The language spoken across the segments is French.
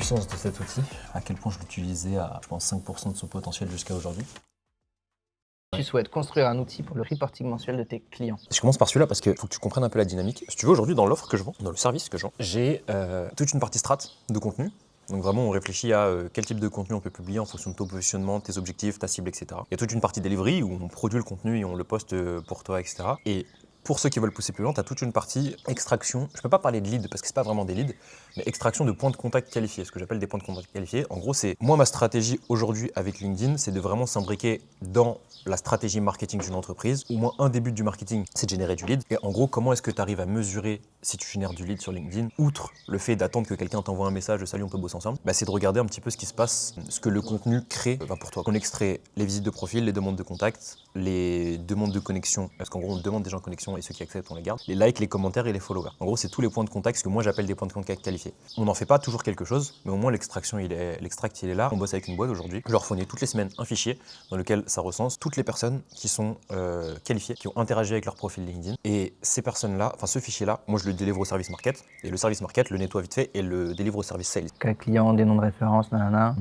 puissance de cet outil, à quel point je l'utilisais à, je pense, 5% de son potentiel jusqu'à aujourd'hui. Tu souhaites construire un outil pour le reporting mensuel de tes clients. Je commence par celui-là parce qu'il faut que tu comprennes un peu la dynamique. Si tu veux, aujourd'hui, dans l'offre que je vends, dans le service que je vends, j'ai toute une partie strat de contenu. Donc vraiment, on réfléchit à quel type de contenu on peut publier en fonction de ton positionnement, tes objectifs, ta cible, etc. Il y a toute une partie delivery où on produit le contenu et on le poste pour toi, etc. Et pour ceux qui veulent pousser plus loin, tu as toute une partie extraction. Je ne peux pas parler de lead parce que ce n'est pas vraiment des leads, mais extraction de points de contact qualifiés, ce que j'appelle des points de contact qualifiés. En gros, c'est moi, ma stratégie aujourd'hui avec LinkedIn, c'est de vraiment s'imbriquer dans la stratégie marketing d'une entreprise. Au moins un des buts du marketing, c'est de générer du lead. Et en gros, comment est-ce que tu arrives à mesurer si tu génères du lead sur LinkedIn, outre le fait d'attendre que quelqu'un t'envoie un message, salut, on peut bosser ensemble, c'est de regarder un petit peu ce qui se passe, ce que le contenu crée pour toi. On extrait les visites de profil, les demandes de contact, les demandes de connexion, parce qu'en gros, on demande des gens de connexion et ceux qui acceptent, on les garde, les likes, les commentaires et les followers. En gros, c'est tous les points de contact, ce que moi j'appelle des points de contact qualifiés. On n'en fait pas toujours quelque chose, mais au moins l'extract il est là. On bosse avec une boîte aujourd'hui. Je leur fournis toutes les semaines un fichier dans lequel ça recense toutes les personnes qui sont qualifiées, qui ont interagi avec leur profil LinkedIn. Et ces personnes-là, enfin ce fichier-là, moi je le délivre au service market, et le service market le nettoie vite fait et le délivre au service sales. Cas client, des noms de référence, nanana.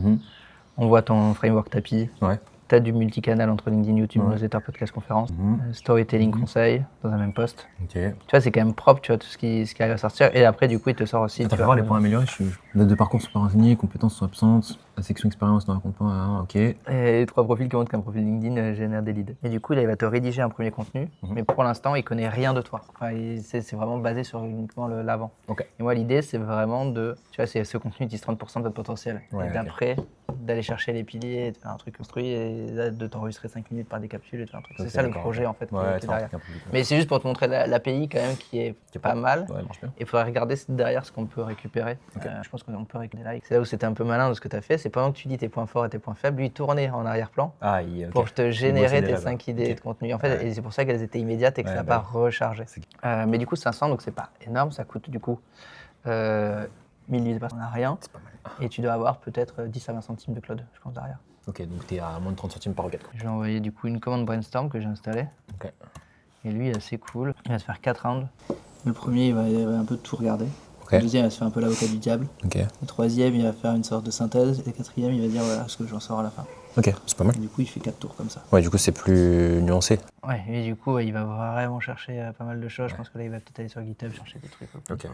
On voit ton framework tapis. Ouais. Tu as du multicanal entre LinkedIn, YouTube, newsletter, podcast, conférence, storytelling, conseil dans un même post. Ok. Tu vois, c'est quand même propre, tu vois, tout ce qui arrive à sortir. Et après, du coup, il te sort aussi. Tu vas voir les points améliorés. Date de parcours sont pas renseignés, compétences sont absentes, la section expérience ne raconte pas. Ok. Et les 3 profils qui montrent qu'un profil LinkedIn génère des leads. Et du coup, là, il va te rédiger un premier contenu, mais pour l'instant, il connaît rien de toi. Enfin, c'est vraiment basé sur uniquement l'avant. Ok. Et moi, l'idée, c'est vraiment tu vois, c'est ce contenu utilise 30% de votre potentiel. Ouais, et d'après, d'aller chercher les piliers, de faire un truc construit et de t'enregistrer 5 minutes par des capsules et de faire un truc. C'est ça le projet en fait qui est derrière. Mais c'est juste pour te montrer l'API quand même qui est pas mal. Ouais, marche bien. Il faudrait regarder derrière ce qu'on peut récupérer. Je pense qu'on peut récupérer des likes. C'est là où c'était un peu malin de ce que tu as fait. C'est pendant que tu dis tes points forts et tes points faibles, lui tournait en arrière-plan pour te générer tes 5 idées de contenu. En fait, et c'est pour ça qu'elles étaient immédiates et que ça n'a pas rechargé. Mais du coup, 500, donc c'est pas énorme. Ça coûte du coup 1000 vues par, on n'a rien. C'est pas mal. Et tu dois avoir peut-être 10 à 20 centimes de cloud, je pense, derrière. Ok, donc t'es à moins de 30 centimes par requête. Je vais envoyer du coup une commande brainstorm que j'ai installée. Ok. Et lui, il est assez cool. Il va se faire 4 rounds. Le premier, il va un peu tout regarder. Ok. Le deuxième, il va se faire un peu l'avocat du diable. Ok. Le troisième, il va faire une sorte de synthèse. Et le quatrième, il va dire voilà ce que j'en sors à la fin. Ok, c'est pas mal. Et du coup, il fait 4 tours comme ça. Ouais, du coup, c'est plus nuancé. Ouais, et du coup, il va vraiment chercher pas mal de choses. Je pense que là, il va peut-être aller sur GitHub chercher des trucs. Ok.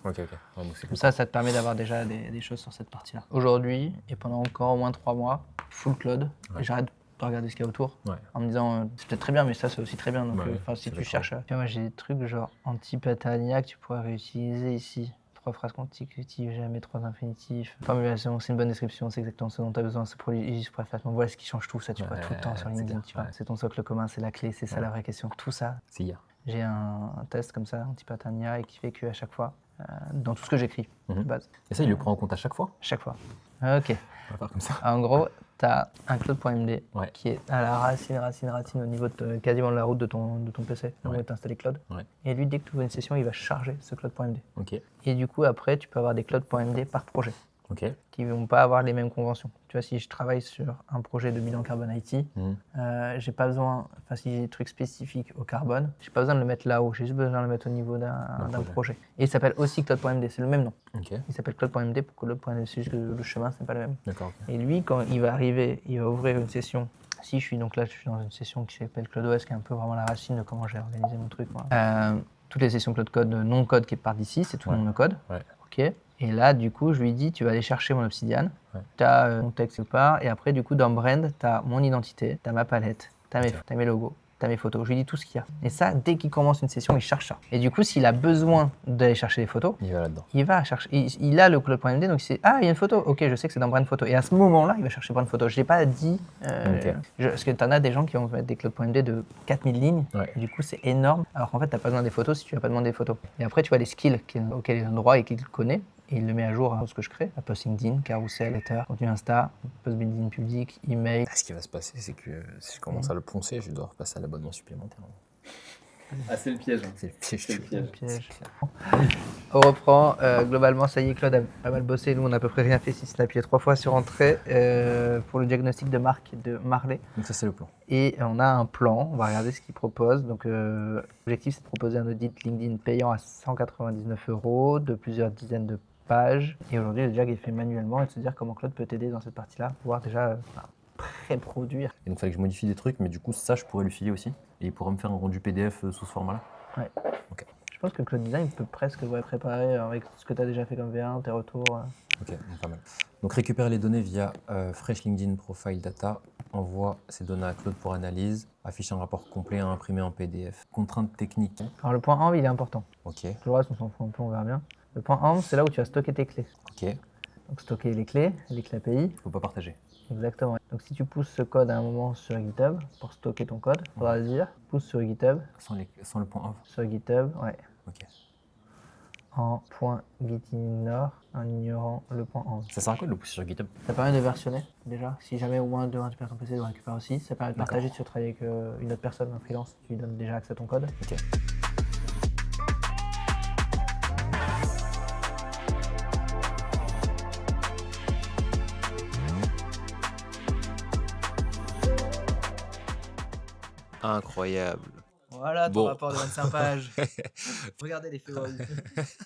Ok. Ouais, donc c'est Comme ça te permet d'avoir déjà des choses sur cette partie-là. Aujourd'hui, et pendant encore au moins 3 mois, full cloud. Et j'arrête de regarder ce qu'il y a autour. En me disant, c'est peut-être très bien, mais ça, c'est aussi très bien. Donc, si tu cherches. Tu vois, moi, j'ai des trucs genre anti-Patania que tu pourrais réutiliser ici. 3 phrases consécutives, jamais 3 infinitifs. Formulation, c'est une bonne description, c'est exactement ce dont tu as besoin. Ce produit, je préfère. Voilà ce qui change tout, ça tu vois tout le temps sur LinkedIn. Tu vois. C'est ton socle commun, c'est la clé, c'est ça la vraie question. Tout ça. C'est hier. J'ai un test comme ça, anti-Patania, et qui fait qu'à chaque fois, dans tout ce que j'écris, de base. Et ça, il le prend en compte à chaque fois? Chaque fois. Ok. On va faire comme ça. En gros, tu as un cloud.md qui est à la racine au niveau de quasiment de la route de ton PC, où tu as installé Cloud. Et lui, dès que tu ouvres une session, il va charger ce cloud.md. Et du coup, après, tu peux avoir des cloud.md par projet. Qui ne vont pas avoir les mêmes conventions. Tu vois, si je travaille sur un projet de bilan carbone IT, j'ai pas besoin, enfin si j'ai des trucs spécifiques au carbone, j'ai pas besoin de le mettre là-haut, j'ai juste besoin de le mettre au niveau d'un projet. Et il s'appelle aussi Cloud.md, c'est le même nom. Il s'appelle Cloud.md pour Cloud.md, c'est juste que le chemin, c'est pas le même. Et lui, quand il va arriver, il va ouvrir une session. Si je suis donc là, je suis dans une session qui s'appelle CloudOS, qui est un peu vraiment la racine de comment j'ai organisé mon truc. Toutes les sessions Cloud Code, non code qui partent d'ici, c'est tout non code. Ok. Et là, du coup, je lui dis, tu vas aller chercher mon Obsidian, tu as mon texte quelque part, et après, du coup, dans Brand, tu as mon identité, tu as ma palette, tu as mes logos, tu as mes photos. Je lui dis tout ce qu'il y a. Et ça, dès qu'il commence une session, il cherche ça. Et du coup, s'il a besoin d'aller chercher des photos, il va là-dedans. Il va chercher. Il a le cloud.md, donc il sait, il y a une photo. Ok, je sais que c'est dans Brand Photo. Et à ce moment-là, il va chercher Brand Photo. Je n'ai pas dit. Parce que tu en as des gens qui vont mettre des cloud.md de 4000 lignes. Et du coup, c'est énorme. Alors qu'en fait, tu n'as pas besoin des photos si tu n'as pas demandé des photos. Et après, tu vois les skills auxquels il a droit et qu'il connaît. Et il le met à jour à ce que je crée. La post LinkedIn, carousel, letter, contenu Insta, post LinkedIn public, email. Ce qui va se passer, c'est que si je commence à le poncer, je vais devoir passer à l'abonnement supplémentaire. Ah, c'est le piège. C'est le piège. On reprend. Globalement, ça y est, Claude a pas mal bossé. Nous, on n'a à peu près rien fait si ce n'est appuyé 3 fois sur entrée pour le diagnostic de marque de Marley. Donc ça, c'est le plan. Et on a un plan. On va regarder ce qu'il propose. Donc, l'objectif, c'est de proposer un audit LinkedIn payant à 199 € de plusieurs dizaines de page. Et aujourd'hui, le jag est fait manuellement et de se dire comment Claude peut t'aider dans cette partie-là, pouvoir déjà pré-produire. Et donc, il fallait que je modifie des trucs, mais du coup, ça, je pourrais lui filer aussi. Et il pourrait me faire un rendu PDF sous ce format-là. Ouais. Ok. Je pense que Claude Design peut presque préparer avec ce que tu as déjà fait comme V1, tes retours. Ok, donc pas mal. Donc récupérer les données via Fresh LinkedIn Profile Data, envoie ces données à Claude pour analyse, affiche un rapport complet à imprimer en PDF. Contraintes techniques. Alors le point AMP, il est important. Ok. Tout le reste, on s'en fout un peu, on verra bien. Le point AMP, c'est là où tu vas stocker tes clés. Ok. Donc stocker les clés API. Il ne faut pas partager. Exactement. Donc si tu pousses ce code à un moment sur GitHub, pour stocker ton code, il faudra le dire, pousse sur GitHub. Sans le point AMP. Sur GitHub, ouais. Ok. En .gitignore, en ignorant le point AMP. Ça sert à quoi de le pousser sur GitHub? Ça permet de versionner déjà. Si jamais au moins 2 récupère ton PC, de le récupérer aussi. Ça permet de partager si tu travailles avec une autre personne, un freelance, tu lui donnes déjà accès à ton code. Ok. Incroyable. Voilà ton Bon. rapport de 25 pages. Regardez les favoris.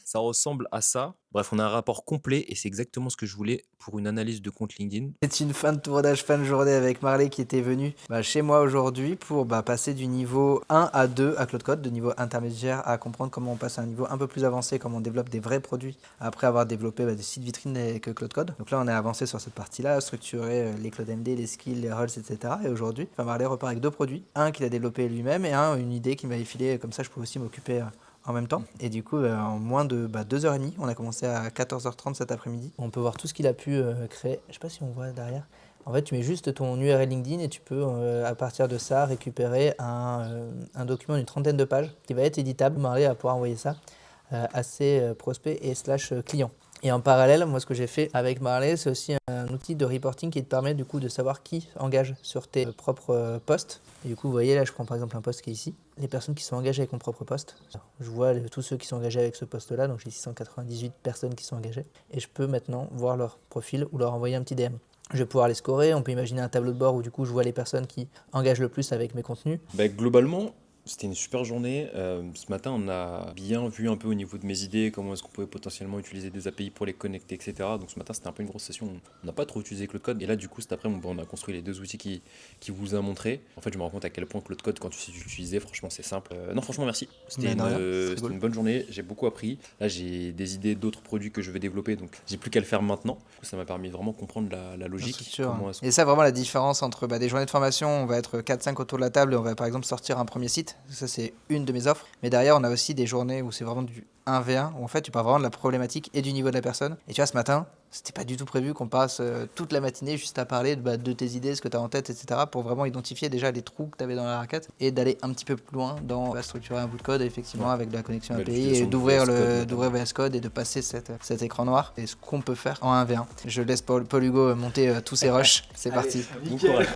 Ça ressemble à ça. Bref, on a un rapport complet et c'est exactement ce que je voulais pour une analyse de compte LinkedIn. C'est une fin de tournage, fin de journée avec Marley qui était venue chez moi aujourd'hui pour passer du niveau 1 à 2 à Claude Code, de niveau intermédiaire à comprendre comment on passe à un niveau un peu plus avancé, comment on développe des vrais produits après avoir développé des sites vitrines avec Claude Code. Donc là, on est avancé sur cette partie-là, structurer les Claude MD, les skills, les roles, etc. Et aujourd'hui, Marley repart avec 2 produits. Un qu'il a développé lui-même et une idée qu'il m'avait filée, comme ça je pouvais aussi m'occuper en même temps. Et du coup, en moins de 2h30, on a commencé à 14h30 cet après-midi. On peut voir tout ce qu'il a pu créer. Je sais pas si on voit derrière. En fait, tu mets juste ton URL LinkedIn et tu peux, à partir de ça, récupérer un document d'une 30aine de pages qui va être éditable. Marley va pouvoir envoyer ça à ses prospects et /clients. Et en parallèle, moi, ce que j'ai fait avec Marley, c'est aussi un outil de reporting qui te permet du coup de savoir qui engage sur tes propres posts. Et du coup, vous voyez là, je prends par exemple un post qui est ici. Les personnes qui sont engagées avec mon propre post. Je vois tous ceux qui sont engagés avec ce post-là, donc j'ai 698 personnes qui sont engagées. Et je peux maintenant voir leur profil ou leur envoyer un petit DM. Je vais pouvoir les scorer, on peut imaginer un tableau de bord où du coup je vois les personnes qui engagent le plus avec mes contenus. Globalement, c'était une super journée. Ce matin, on a bien vu un peu au niveau de mes idées comment est-ce qu'on pouvait potentiellement utiliser des API pour les connecter, etc. Donc ce matin, c'était un peu une grosse session. On n'a pas trop utilisé Claude Code. Et là, du coup, cet après-midi, on a construit les 2 outils qui vous a montré. En fait, je me rends compte à quel point Claude Code, quand tu sais l'utiliser, franchement, c'est simple. Non, franchement, merci. C'était une bonne journée. J'ai beaucoup appris. Là, j'ai des idées d'autres produits que je vais développer. Donc, j'ai plus qu'à le faire maintenant. Ça m'a permis de vraiment comprendre la logique. Et ça, vraiment, la différence entre des journées de formation, on va être 4-5 autour de la table et on va par exemple sortir un premier site. Ça, c'est une de mes offres. Mais derrière, on a aussi des journées où c'est vraiment du 1v1, où en fait, tu parles vraiment de la problématique et du niveau de la personne. Et tu vois, ce matin, c'était pas du tout prévu qu'on passe toute la matinée juste à parler de tes idées, ce que tu as en tête, etc. pour vraiment identifier déjà les trous que tu avais dans la raquette et d'aller un petit peu plus loin dans structurer un bout de code, effectivement, avec de la connexion API et d'ouvrir VS Code et de passer cet écran noir. Et ce qu'on peut faire en 1v1. Je laisse Paul Hugo monter tous ses rushs. C'est parti. Bon courage.